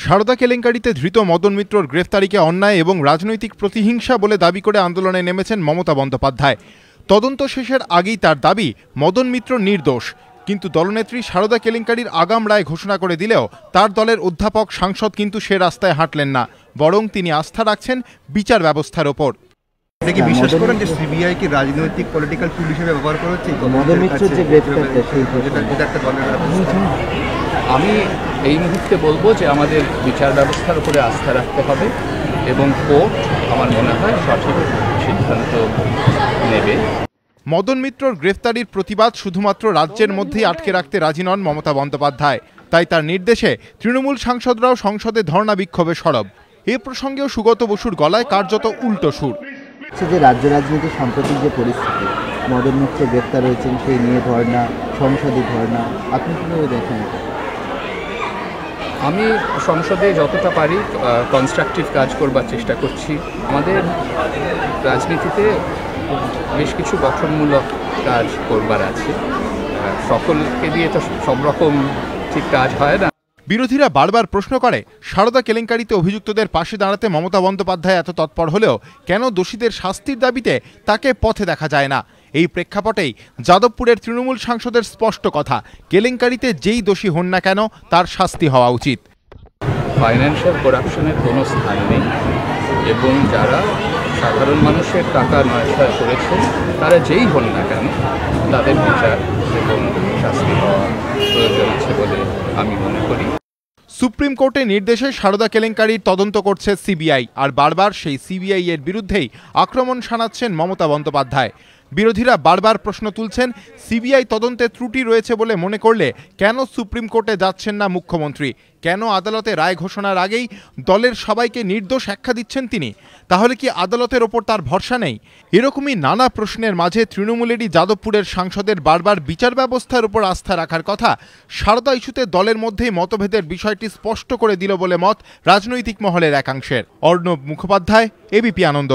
সারদা কেলেঙ্কারিতে ধৃত মদন মিত্রর গ্রেফতারিকে অন্যায় এবং রাজনৈতিক প্রতিহিংসা বলে দাবি করে আন্দোলনে নেমেছেন মমতা বন্দ্যোপাধ্যায়। তদন্ত শেষের আগেই তার দাবি মদন মিত্র নির্দোষ, কিন্তু দলনেত্রী সারদা কেলেঙ্কারির আগাম রায় ঘোষণা করে দিলেও তার দলের অধ্যাপক সাংসদ কিন্তু সে রাস্তায় হাঁটলেন না, বরং তিনি আস্থা রাখছেন বিচার ব্যবস্থার ওপর। কি বিশ্বাস করেন যে সিবিআই কি রাজনৈতিক পলিটিক্যাল টুল হিসেবে ব্যবহার করা হচ্ছে? মদন মিত্রের যে গ্রেফতারটা সেই একটা দলের আমি এই মুহূর্তে বলবো যে আমাদের বিচার ব্যবস্থার উপরে আস্থা রাখতে হবে এবং কোর্ট আমার মনে হয় সঠিক সিদ্ধান্ত নেবে। মদন মিত্রর গ্রেফতারির প্রতিবাদ শুধুমাত্র রাজ্যের মধ্যেই আটকে রাখতে রাজি নন মমতা বন্দ্যোপাধ্যায়, তাই তার নির্দেশে তৃণমূল সাংসদরাও সংসদে ধর্ণা বিক্ষোভে সরব। এ প্রসঙ্গেও সুগত বসুর গলায় কার্যত উল্টো সুর। যে রাজ্য রাজনীতির সাম্প্রতিক যে পরিস্থিতি, মদন মিত্র গ্রেফতার হয়েছেন, সেই নিয়ে ধর্ণা, সংসদে ধর্ণা, আপনি কীভাবে দেখেন? আমি সংসদে যতটা পারি কনস্ট্রাকটিভ কাজ করবার চেষ্টা করছি। আমাদের রাজনীতিতে বেশ কিছু গঠনমূলক কাজ করবার আছে, সকলকে দিয়ে তো সব রকম ঠিক কাজ হয় না। বিরোধীরা বারবার প্রশ্ন করে, সারদা কেলেঙ্কারিতে অভিযুক্তদের পাশে দাঁড়াতে মমতা বন্দ্যোপাধ্যায় এত তৎপর হলেও কেন দোষীদের শাস্তির দাবিতে তাকে পথে দেখা যায় না? এই প্রেক্ষাপটেই যাদবপুরের তৃণমূল সাংসদের স্পষ্ট কথা, কেলেঙ্কারিতে যেই দোষী হন না কেন তার শাস্তি হওয়া উচিত। ফাইন্যান্সিয়াল করাপশনের কোনো স্থান নেই এবং যারা সাধারণ মানুষের টাকা নয়ছয় করেছে তারা যেই হন না কেন তাদের বিচার এবং শাস্তি হওয়া প্রয়োজন আছে বলে আমি মনে করি। সুপ্রিম কোর্টের নির্দেশে সারদা কেলেঙ্কারির তদন্ত করছে সিবিআই, আর বারবার সেই সিবিআই এর বিরুদ্ধেই আক্রমণ শানাচ্ছেন মমতা বন্দ্যোপাধ্যায়। বিরোধীরা বারবার প্রশ্ন তুলছেন, সিবিআই তদন্তে ত্রুটি রয়েছে বলে মনে করলে কেন সুপ্রিম কোর্টে যাচ্ছেন না মুখ্যমন্ত্রী? কেন আদালতে রায় ঘোষণার আগেই দলের সবাইকে নির্দোষ আখ্যা দিচ্ছেন তিনি? তাহলে কি আদালতের ওপর তার ভরসা নেই? এরকমই নানা প্রশ্নের মাঝে তৃণমূলেরই যাদবপুরের সাংসদের বারবার বিচার ব্যবস্থার উপর আস্থা রাখার কথা সারদা ইস্যুতে দলের মধ্যেই মতভেদের বিষয়টি স্পষ্ট করে দিল বলে মত রাজনৈতিক মহলের একাংশের। অর্ণব মুখোপাধ্যায়, এবিপি আনন্দ।